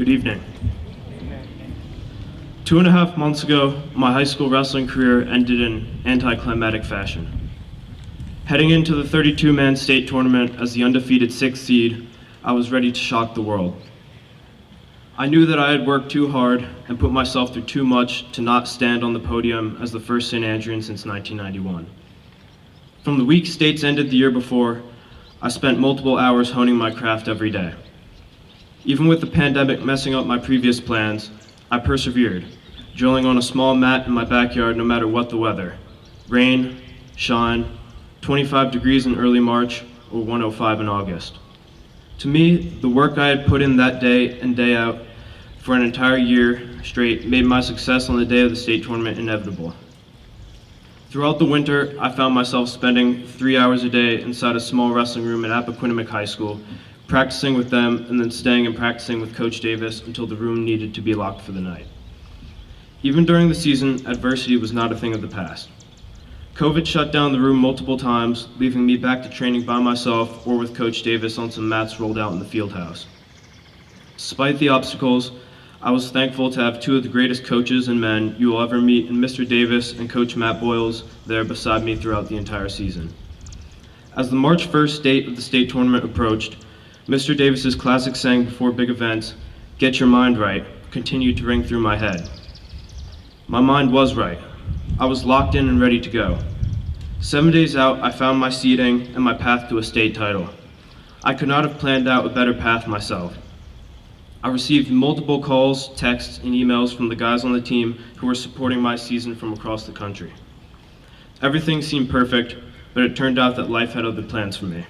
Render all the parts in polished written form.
Good evening. 2.5 months ago, my high school wrestling career ended in anticlimactic fashion. Heading into the 32-man state tournament as the undefeated 6th seed, I was ready to shock the world. I knew that I had worked too hard and put myself through too much to not stand on the podium as the first St. Andrean since 1991. From the week states ended the year before, I spent multiple hours honing my craft every day. Even with the pandemic messing up my previous plans, I persevered, drilling on a small mat in my backyard no matter what the weather. Rain, shine, 25 degrees in early March, or 105 in August. To me, the work I had put in that day and day out for an entire year straight made my success on the day of the state tournament inevitable. Throughout the winter, I found myself spending 3 hours a day inside a small wrestling room at Appoquinimink High School, practicing with them and then staying and practicing with Coach Davis until the room needed to be locked for the night. Even during the season, adversity was not a thing of the past. COVID shut down the room multiple times, leaving me back to training by myself or with Coach Davis on some mats rolled out in the field house. Despite the obstacles, I was thankful to have two of the greatest coaches and men you will ever meet in Mr. Davis and Coach Matt Boyles there beside me throughout the entire season. As the March 1st date of the state tournament approached, Mr. Davis's classic saying before big events, "Get your mind right," continued to ring through my head. My mind was right. I was locked in and ready to go. 7 days out, I found my seeding and my path to a state title. I could not have planned out a better path myself. I received multiple calls, texts, and emails from the guys on the team who were supporting my season from across the country. Everything seemed perfect, but it turned out that life had other plans for me.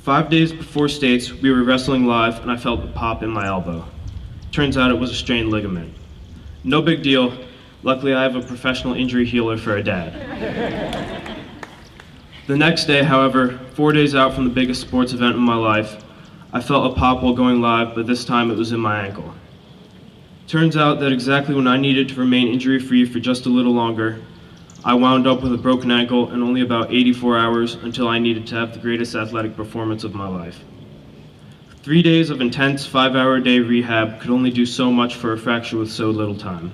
5 days before states, we were wrestling live and I felt a pop in my elbow. Turns out it was a strained ligament. No big deal. Luckily, I have a professional injury healer for a dad. The next day, however, 4 days out from the biggest sports event in my life, I felt a pop while going live, but this time it was in my ankle. Turns out that exactly when I needed to remain injury-free for just a little longer, I wound up with a broken ankle in only about 84 hours until I needed to have the greatest athletic performance of my life. 3 days of intense 5-hour-a-day rehab could only do so much for a fracture with so little time.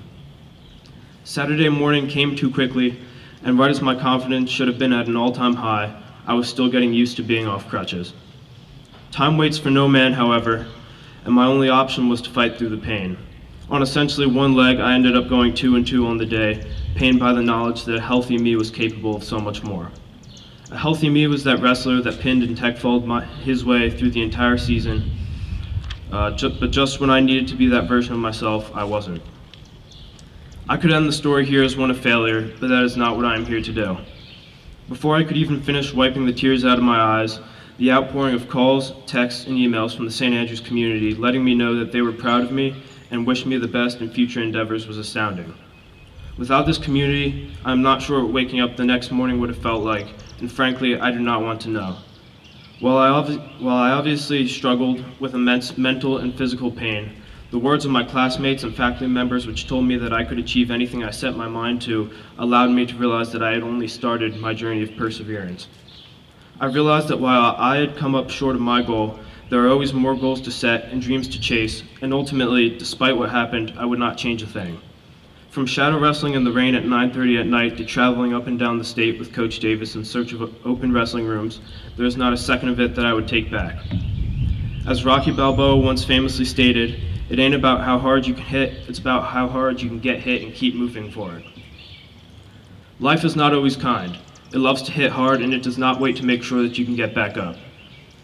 Saturday morning came too quickly, and right as my confidence should have been at an all-time high, I was still getting used to being off crutches. Time waits for no man, however, and my only option was to fight through the pain. On essentially one leg, I ended up going 2 and 2 on the day, pained by the knowledge that a healthy me was capable of so much more. A healthy me was that wrestler that pinned and tech-followed his way through the entire season, but just when I needed to be that version of myself, I wasn't. I could end the story here as one of failure, but that is not what I am here to do. Before I could even finish wiping the tears out of my eyes, the outpouring of calls, texts, and emails from the St. Andrews community letting me know that they were proud of me and wished me the best in future endeavors was astounding. Without this community, I'm not sure what waking up the next morning would have felt like, and frankly, I do not want to know. While I obviously struggled with immense mental and physical pain, the words of my classmates and faculty members which told me that I could achieve anything I set my mind to allowed me to realize that I had only started my journey of perseverance. I realized that while I had come up short of my goal, there are always more goals to set and dreams to chase, and ultimately, despite what happened, I would not change a thing. From shadow wrestling in the rain at 9:30 at night to traveling up and down the state with Coach Davis in search of open wrestling rooms, there is not a second of it that I would take back. As Rocky Balboa once famously stated, it ain't about how hard you can hit, it's about how hard you can get hit and keep moving forward. Life is not always kind. It loves to hit hard and it does not wait to make sure that you can get back up.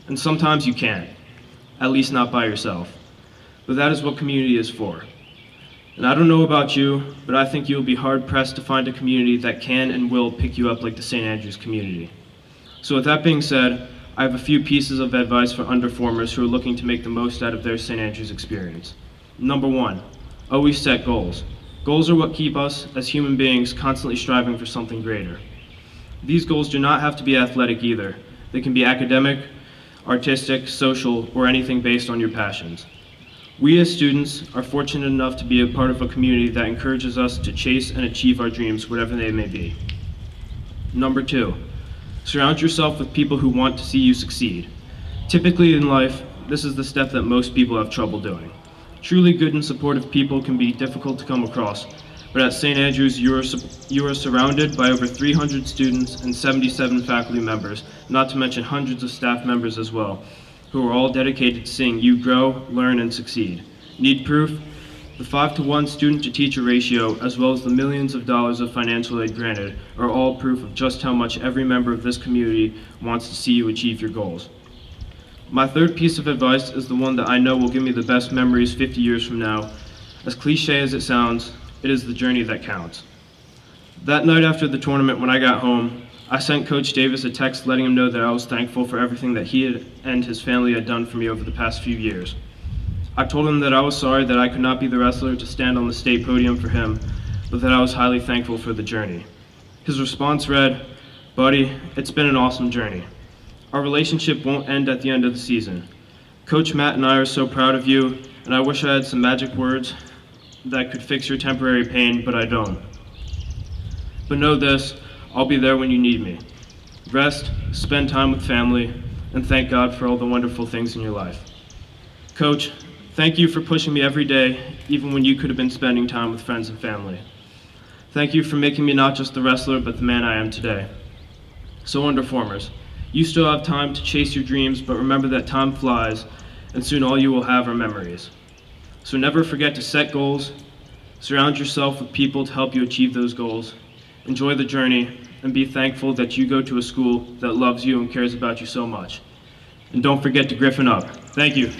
And sometimes you can't, at least not by yourself. But that is what community is for. And I don't know about you, but I think you'll be hard-pressed to find a community that can and will pick you up like the St. Andrews community. So with that being said, I have a few pieces of advice for underperformers who are looking to make the most out of their St. Andrews experience. Number 1, always set goals. Goals are what keep us, as human beings, constantly striving for something greater. These goals do not have to be athletic either. They can be academic, artistic, social, or anything based on your passions. We as students are fortunate enough to be a part of a community that encourages us to chase and achieve our dreams, whatever they may be. Number 2, surround yourself with people who want to see you succeed. Typically in life, this is the step that most people have trouble doing. Truly good and supportive people can be difficult to come across, but at St. Andrews, you are surrounded by over 300 students and 77 faculty members, not to mention hundreds of staff members as well, who are all dedicated to seeing you grow, learn, and succeed. Need proof? The 5-to-1 student-to-teacher ratio, as well as the millions of dollars of financial aid granted, are all proof of just how much every member of this community wants to see you achieve your goals. My third piece of advice is the one that I know will give me the best memories 50 years from now. As cliche as it sounds, it is the journey that counts. That night after the tournament, when I got home, I sent Coach Davis a text letting him know that I was thankful for everything that he and his family had done for me over the past few years. I told him that I was sorry that I could not be the wrestler to stand on the state podium for him, but that I was highly thankful for the journey. His response read, "Buddy, it's been an awesome journey. Our relationship won't end at the end of the season. Coach Matt and I are so proud of you, and I wish I had some magic words that could fix your temporary pain, but I don't. But know this, I'll be there when you need me. Rest, spend time with family, and thank God for all the wonderful things in your life. Coach, thank you for pushing me every day, even when you could have been spending time with friends and family. Thank you for making me not just the wrestler, but the man I am today. So underformers, you still have time to chase your dreams, but remember that time flies, and soon all you will have are memories. So never forget to set goals, surround yourself with people to help you achieve those goals, enjoy the journey, and be thankful that you go to a school that loves you and cares about you so much. And don't forget to Griffin up. Thank you.